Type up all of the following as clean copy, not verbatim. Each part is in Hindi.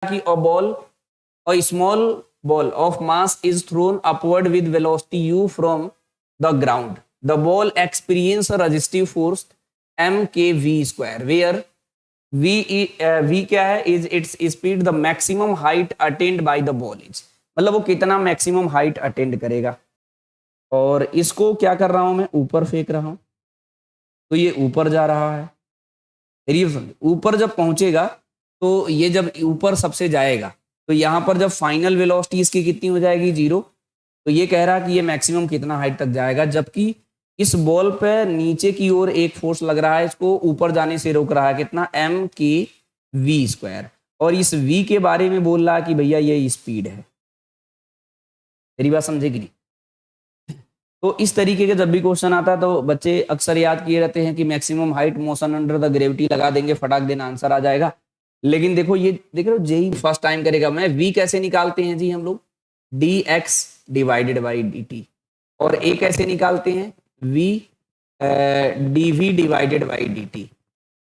कि a ball, a small ball of mass is thrown upward with velocity u from the ground. The ball experience a resistive force mkv square where v क्या है is its speed, the maximum height attained by the ball is, मतलब वो कितना मैक्सिमम हाइट अटेंड करेगा। और इसको क्या कर रहा हूं मैं, ऊपर फेंक रहा हूं, तो ये ऊपर जा रहा है। ऊपर जब पहुंचेगा तो ये जब ऊपर सबसे जाएगा तो यहाँ पर जब फाइनल वेलोसिटी इसकी कितनी हो जाएगी, 0। तो ये कह रहा है कि ये मैक्सिमम कितना हाइट तक जाएगा, जबकि इस बॉल पे नीचे की ओर एक फोर्स लग रहा है, इसको ऊपर जाने से रोक रहा है, कितना, एम के वी स्क्वायर। और इस v के बारे में बोल रहा है कि भैया ये स्पीड है। मेरी बात समझे कि नहीं? तो इस तरीके का जब भी क्वेश्चन आता है तो बच्चे अक्सर याद किए रहते हैं कि maximum height motion under the gravity लगा देंगे, फटाक देना आंसर आ जाएगा। लेकिन देखो ये देख रहे हो, जेई फर्स्ट टाइम करेगा। मैं v कैसे निकालते हैं जी हम लोग, dx डिवाइडेड बाई dt। और a कैसे निकालते हैं, v dv divided by dt।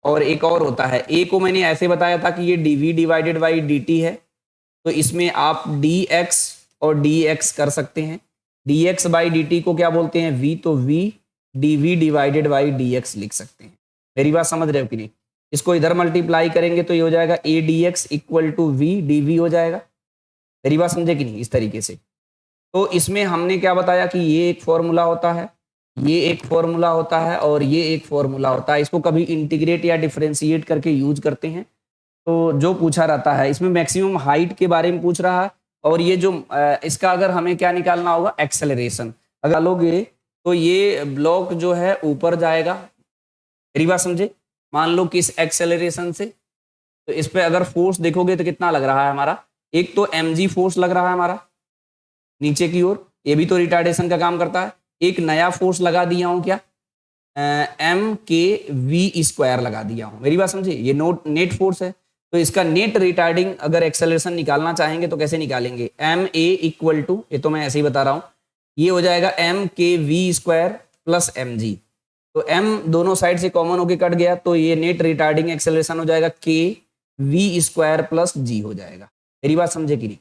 और एक और होता है, a को मैंने ऐसे बताया था कि ये dv डिवाइडेड बाई dt है, तो इसमें आप dx और dx कर सकते हैं। dx बाई dt को क्या बोलते हैं, v, तो v dv divided by dx लिख सकते हैं। मेरी बात समझ रहे हो कि नहीं? इसको इधर मल्टीप्लाई करेंगे तो ये हो जाएगा a dx equal to v dv हो जाएगा। मेरी बात समझे कि नहीं? इस तरीके से। तो इसमें हमने क्या बताया कि ये एक फॉर्मूला होता है, ये एक फॉर्मूला होता है और ये एक फॉर्मूला होता है। इसको कभी इंटीग्रेट या डिफरेंशिएट करके यूज करते हैं। तो जो पूछा रहता है इसमें मैक्सिमम हाइट के बारे में पूछ रहा है, और ये जो इसका अगर हमें क्या निकालना होगा, एक्सेलरेशन। अगर डालोगे तो ये ब्लॉक जो है ऊपर जाएगा। मेरी बात समझे? मान लो किस एक्सेलरेशन से, तो इस पे अगर फोर्स देखोगे तो कितना लग रहा है हमारा, एक तो mg फोर्स लग रहा है हमारा नीचे की ओर, ये भी तो रिटार्डेशन का काम करता है। एक नया फोर्स लगा दिया हूं, क्या, एम के वी स्क्वायर लगा दिया हूं। मेरी बात समझे? ये नेट फोर्स है, तो इसका नेट रिटार्डिंग अगर एक्सेलरेशन निकालना चाहेंगे तो कैसे निकालेंगे, एम ए इक्वल टू, ये तो मैं ऐसे ही बता रहा हूं, ये हो जाएगा m k v square plus m g. तो m दोनों साइड से कॉमन होके कट गया, तो ये नेट रिटार्डिंग एक्सेलरेशन हो जाएगा k v square plus g हो जाएगा। मेरी बात समझे कि नहीं?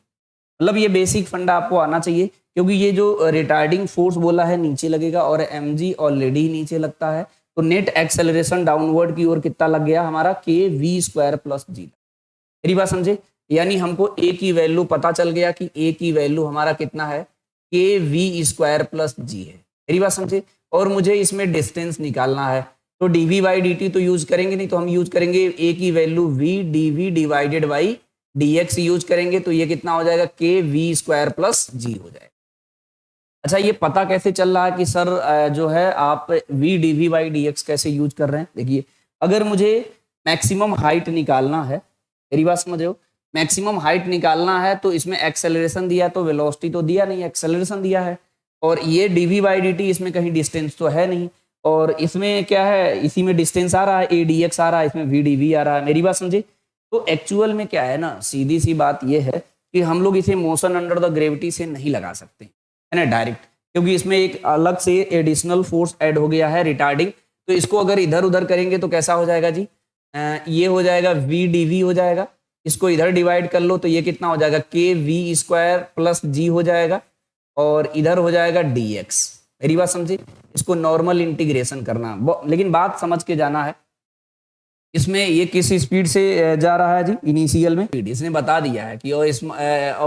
मतलब ये बेसिक फंडा आपको आना चाहिए, क्योंकि ये जो रिटार्डिंग फोर्स बोला है नीचे लगेगा और mg ऑलरेडी ही नीचे लगता है, तो नेट एक्सेलरेशन डाउनवर्ड की ओर कितना लग गया हमारा, k v square plus g। मेरी बात समझे? यानी हमको a की वैल्यू पता चल गया कि a की वैल्यू हमारा कितना है, k v square plus g है। मेरी बात समझे? और मुझे इसमें डिस्टेंस निकालना है, तो dv बाई dt तो यूज करेंगे नहीं, तो हम यूज करेंगे a की value v dv divided by dx use करेंगे, तो ये कितना हो जाएगा, k v square plus g हो जाएगा। अच्छा, ये पता कैसे चल रहा है कि सर जो है आप v dv बाई dx कैसे यूज कर रहे हैं? देखिए, अगर मुझे मैक्सिमम हाइट निकालना है, मेरी बात समझ रहे हो, मैक्सिमम हाइट निकालना है तो इसमें एक्सेलरेशन दिया, तो वेलोसिटी तो दिया नहीं, एक्सेलरेशन दिया है। और ये dv बाई dt, इसमें कहीं डिस्टेंस तो है नहीं, और इसमें क्या है, इसी में डिस्टेंस आ रहा है, a dx आ रहा है, इसमें v dv आ रहा है। मेरी बात समझे? तो एक्चुअल में क्या है ना, सीधी सी बात ये है कि हम लोग इसे मोशन अंडर द ग्रेविटी से नहीं लगा सकते, है ना, डायरेक्ट, क्योंकि इसमें एक अलग से एडिशनल फोर्स ऐड हो गया है, रिटार्डिंग। तो इसको अगर इधर उधर करेंगे तो कैसा हो जाएगा जी, ये हो जाएगा v dv हो जाएगा। इसको इधर डिवाइड कर लो तो ये कितना हो जाएगा, k v square plus g हो जाएगा, और इधर हो जाएगा dx। मेरी बात समझी? इसको नॉर्मल इंटीग्रेशन करना, लेकिन बात समझ के जाना है। इसमें ये किस स्पीड से जा रहा है जी, इनिशियल में स्पीड इसने बता दिया है कि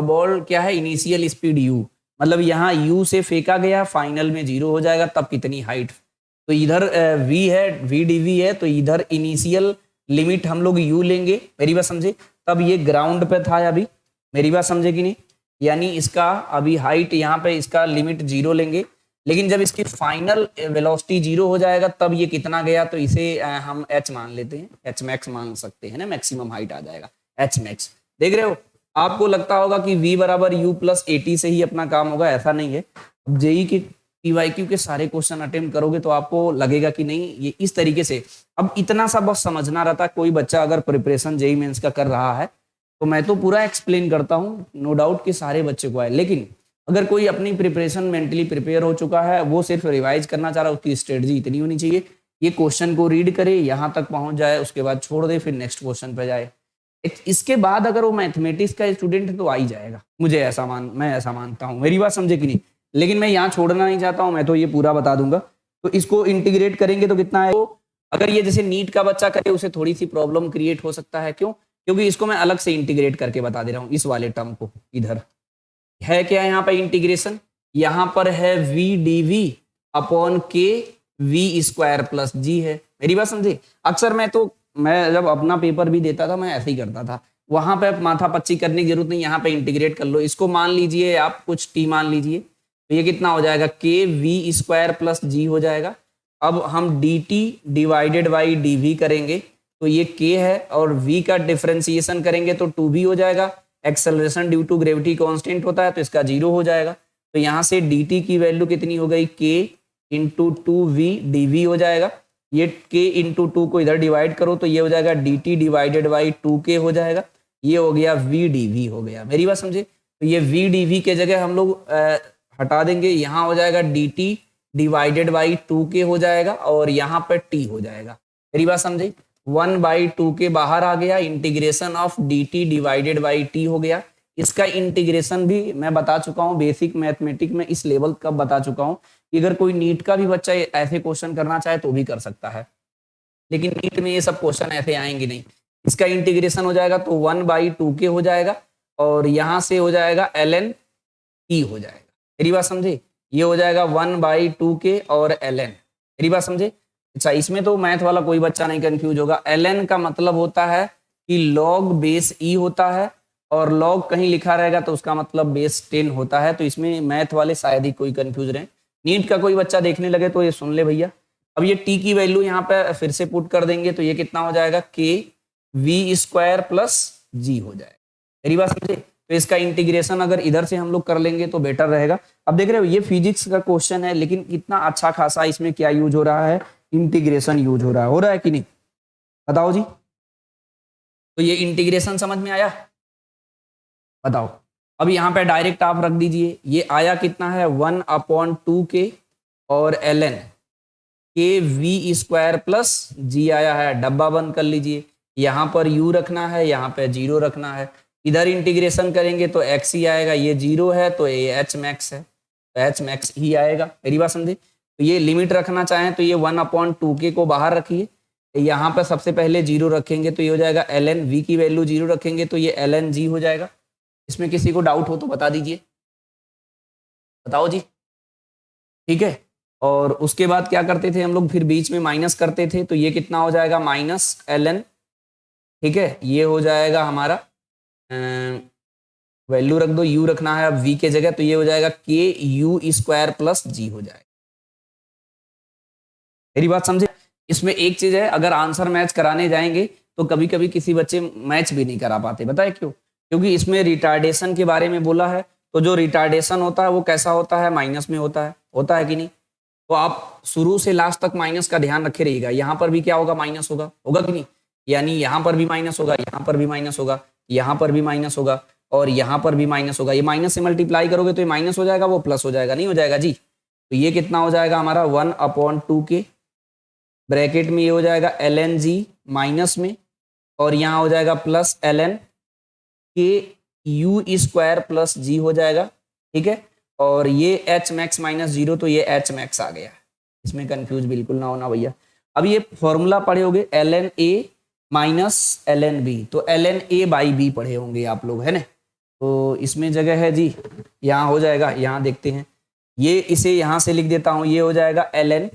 बॉल क्या है, इनिशियल स्पीड u, मतलब यहाँ u से फेंका गया, फाइनल में 0 हो जाएगा, तब कितनी हाइट। तो इधर v है, v dv है, तो इधर इनिशियल लिमिट हम लोग u लेंगे। मेरी बात समझे? तब ये ग्राउंड पे था अभी। मेरी बात समझे कि नहीं? यानी इसका अभी हाइट यहाँ पे इसका लिमिट 0 लेंगे, लेकिन जब इसकी फाइनल वेलोसिटी 0 हो जाएगा तब ये कितना गया, तो इसे हम h मान लेते हैं, h मैक्स मान सकते हैं ना, मैक्सिमम हाइट आ जाएगा h मैक्स। देख रहे हो, आपको लगता होगा कि v बराबर u प्लस एटी से ही अपना काम होगा, ऐसा नहीं है। अब जेई के पीवाईक्यू के सारे क्वेश्चन अटेम्प्ट करोगे तो आपको लगेगा कि नहीं, ये इस तरीके से। अब इतना सा बस समझना रहता, कोई बच्चा अगर प्रिपरेशन जेई मेंस का कर रहा है तो मैं तो पूरा एक्सप्लेन करता हूँ, नो डाउट कि सारे बच्चे को आए। लेकिन अगर कोई अपनी प्रिपरेशन मेंटली प्रिपेयर हो चुका है, वो सिर्फ रिवाइज करना चाह रहा है, उसकी स्ट्रेटजी इतनी होनी चाहिए, ये क्वेश्चन को रीड करे, यहाँ तक पहुंच जाए, उसके बाद छोड़ दे, फिर नेक्स्ट क्वेश्चन पे जाए। इसके बाद अगर वो मैथमेटिक्स का स्टूडेंट है तो आ ही जाएगा, मैं ऐसा मानता हूँ। मेरी बात समझे कि नहीं? लेकिन मैं यहाँ छोड़ना नहीं चाहता हूँ, मैं तो ये पूरा बता दूंगा। तो इसको इंटीग्रेट करेंगे तो कितना है? तो अगर ये जैसे नीट का बच्चा करे उसे थोड़ी सी प्रॉब्लम क्रिएट हो सकता है। क्यों? क्योंकि इसको मैं अलग से इंटीग्रेट करके बता दे रहा हूँ, इस वाले टर्म को। इधर है क्या यहाँ पर इंटीग्रेशन? यहाँ पर है वी डी वी अपॉन के वी स्क्वायर प्लस जी है। मेरी बात समझे? अक्सर मैं जब अपना पेपर भी देता था मैं ऐसे ही करता था, वहां पे माथा पच्ची करने की जरूरत नहीं, यहाँ पे इंटीग्रेट कर लो। इसको मान लीजिए आप कुछ टी मान लीजिए, तो ये कितना हो जाएगा? के वी स्क्वायर प्लस जी हो जाएगा। अब हम d t divided by d v करेंगे तो ये के है, और वी का डिफ्रेंसिएशन करेंगे तो टू वी हो जाएगा। Acceleration due to gravity constant होता है तो इसका 0 हो जाएगा। तो यहाँ से डी टी की वैल्यू कितनी हो गई? K into two v d v हो जाएगा। ये k इंटू टू को इधर डिवाइड करो तो ये हो जाएगा D t divided by 2k हो जाएगा। ये हो गया वी डी वी हो गया। मेरी बात समझे? तो ये वी डी वी के जगह हम लोग हटा देंगे, यहाँ हो जाएगा D t divided by 2k हो जाएगा, और यहाँ पर t हो जाएगा। मेरी बात समझे? 1/2k बाहर आ गया, integration of D t divided by T हो गया। इसका इंटीग्रेशन भी मैं बता चुका हूँ बेसिक मैथमेटिक्स में, इस लेवल का बता चुका हूँ कि अगर कोई नीट का भी बच्चा ऐसे क्वेश्चन करना चाहे तो भी कर सकता है, लेकिन नीट में ये सब क्वेश्चन ऐसे आएंगे नहीं। इसका इंटीग्रेशन हो जाएगा तो 1/2k हो जाएगा, और यहाँ से हो जाएगा ln t हो जाएगा। मेरी बात समझे? ये हो जाएगा 1/2k और ln। मेरी बात समझे? अच्छा, इसमें तो मैथ वाला कोई बच्चा नहीं कंफ्यूज होगा। ln का मतलब होता है कि log बेस e होता है, और log कहीं लिखा रहेगा तो उसका मतलब बेस 10 होता है। तो इसमें मैथ वाले शायद ही कोई कंफ्यूज रहे। नीट का कोई बच्चा देखने लगे तो ये सुन ले भैया। अब ये t की वैल्यू यहाँ पे फिर से पुट कर देंगे तो ये कितना हो जाएगा? के वी स्क्वायर प्लस जी हो जाएगा। मेरी बात समझे? तो इसका इंटीग्रेशन अगर इधर से हम लोग कर लेंगे तो बेटर रहेगा। अब देख रहे हो ये फिजिक्स का क्वेश्चन है, लेकिन कितना अच्छा खासा इसमें क्या यूज हो रहा है? इंटीग्रेशन यूज हो रहा है कि नहीं? बताओ जी। तो ये इंटीग्रेशन समझ में आया? बताओ। अब यहाँ पे डायरेक्ट आप रख दीजिए, ये आया कितना है? 1/2k और ln के वी स्क्वायर प्लस जी आया है। डब्बा बंद कर लीजिए, यहाँ पर u रखना है, यहाँ पे 0 रखना है। इधर इंटीग्रेशन करेंगे तो x ही आएगा, ये 0 है तो ये h मैक्स है, तो h मैक्स ही आएगा। मेरी बात समझे? तो ये लिमिट रखना चाहें तो ये 1/2k को बाहर रखिए, यहाँ पर सबसे पहले 0 रखेंगे तो ये हो जाएगा ln v की वैल्यू 0 रखेंगे तो ये ln g हो जाएगा। इसमें किसी को डाउट हो तो बता दीजिए, बताओ जी। ठीक है, और उसके बाद क्या करते थे हम लोग? फिर बीच में माइनस करते थे तो ये कितना हो जाएगा? Minus ln। ठीक है, ये हो जाएगा हमारा, वैल्यू रख दो, u रखना है अब v के जगह, तो ये हो जाएगा के यू स्क्वायर प्लस जी हो जाएगा। मेरी बात समझे? इसमें एक चीज है, अगर आंसर मैच कराने जाएंगे तो कभी कभी किसी बच्चे मैच भी नहीं करा पाते। बताए क्यों? क्योंकि इसमें रिटार्डेशन के बारे में बोला है, तो जो रिटार्डेशन होता है वो कैसा होता है? माइनस में होता है कि नहीं? तो आप शुरू से लास्ट तक माइनस का ध्यान रखे रहिएगा। यहाँ पर भी क्या होगा? माइनस होगा कि नहीं? यानी यहाँ पर भी माइनस होगा, यहाँ पर भी माइनस होगा, यहाँ पर भी माइनस होगा, और यहाँ पर भी माइनस होगा। ये माइनस से मल्टीप्लाई करोगे तो ये माइनस हो जाएगा, वो प्लस हो जाएगा, नहीं हो जाएगा जी? तो ये कितना हो जाएगा हमारा? 1/2k, ब्रैकेट में ये हो जाएगा ln g माइनस में, और यहाँ हो जाएगा प्लस ln के यू स्क्वायर प्लस जी हो जाएगा। ठीक है, और ये h मैक्स माइनस 0 तो ये h मैक्स आ गया। इसमें कंफ्यूज बिल्कुल ना होना भैया। अब ये फॉर्मूला पढ़े होंगे ln a minus ln b, तो ln a बाई b पढ़े होंगे आप लोग, है ना? तो इसमें जगह है जी, यहाँ हो जाएगा, यहाँ देखते हैं, ये इसे यहाँ से लिख देता हूँ, ये हो जाएगा ln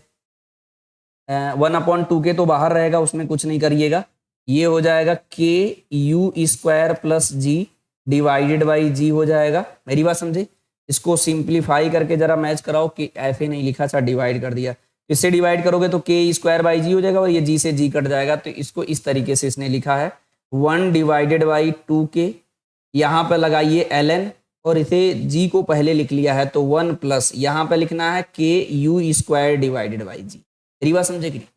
1/2k तो बाहर रहेगा, उसमें कुछ नहीं करिएगा। ये हो जाएगा के u square plus g divided by g हो जाएगा। मेरी बात समझे? इसको सिंप्लीफाई करके जरा मैच कराओ कि ऐसे नहीं लिखा था, डिवाइड कर दिया। इससे डिवाइड करोगे तो के स्क्वायर बाई जी हो जाएगा, और ये जी से जी कट जाएगा, तो इसको इस तरीके से इसने लिखा है 1/2k। यहाँ पे लगाइए ln, और इसे g को पहले लिख लिया है तो 1 प्लस यहाँ पे लिखना है के यू स्क्वायर डिवाइडेड बाई जी। मेरी बात समझे कि नहीं?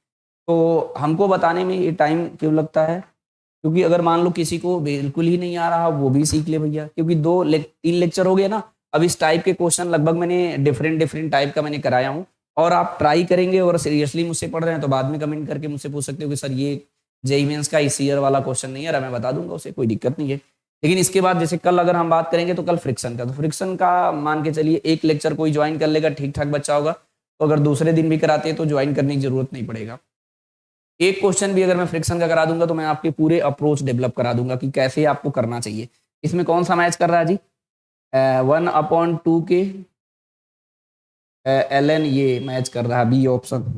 तो हमको बताने में ये टाइम क्यों लगता है? क्योंकि अगर मान लो किसी को बिल्कुल ही नहीं आ रहा, वो भी सीख ले भैया, क्योंकि 3 लेक्चर हो गए ना। अब इस टाइप के क्वेश्चन लगभग मैंने डिफरेंट टाइप का मैंने कराया हूँ, और आप ट्राई करेंगे और सीरियसली मुझसे पढ़ रहे हैं तो बाद में कमेंट करके मुझसे पूछ सकते हो कि सर ये जेईई मेंस का इस ईयर वाला क्वेश्चन नहीं है, मैं बता दूंगा उसे, कोई दिक्कत नहीं है। लेकिन इसके बाद जैसे कल अगर हम बात करेंगे तो कल फ्रिक्शन का, तो फ्रिक्शन का मान के चलिए एक लेक्चर कोई ज्वाइन कर लेगा, ठीक ठाक बच्चा होगा, तो अगर दूसरे दिन भी कराते हैं तो ज्वाइन करने की जरूरत नहीं पड़ेगा। एक क्वेश्चन भी अगर मैं फ्रिक्शन का करा दूंगा तो मैं आपके पूरे अप्रोच डेवलप करा दूंगा कि कैसे आपको करना चाहिए। इसमें कौन सा मैच कर रहा है जी, 1/2 के ln ये मैच कर रहा है, बी ऑप्शन।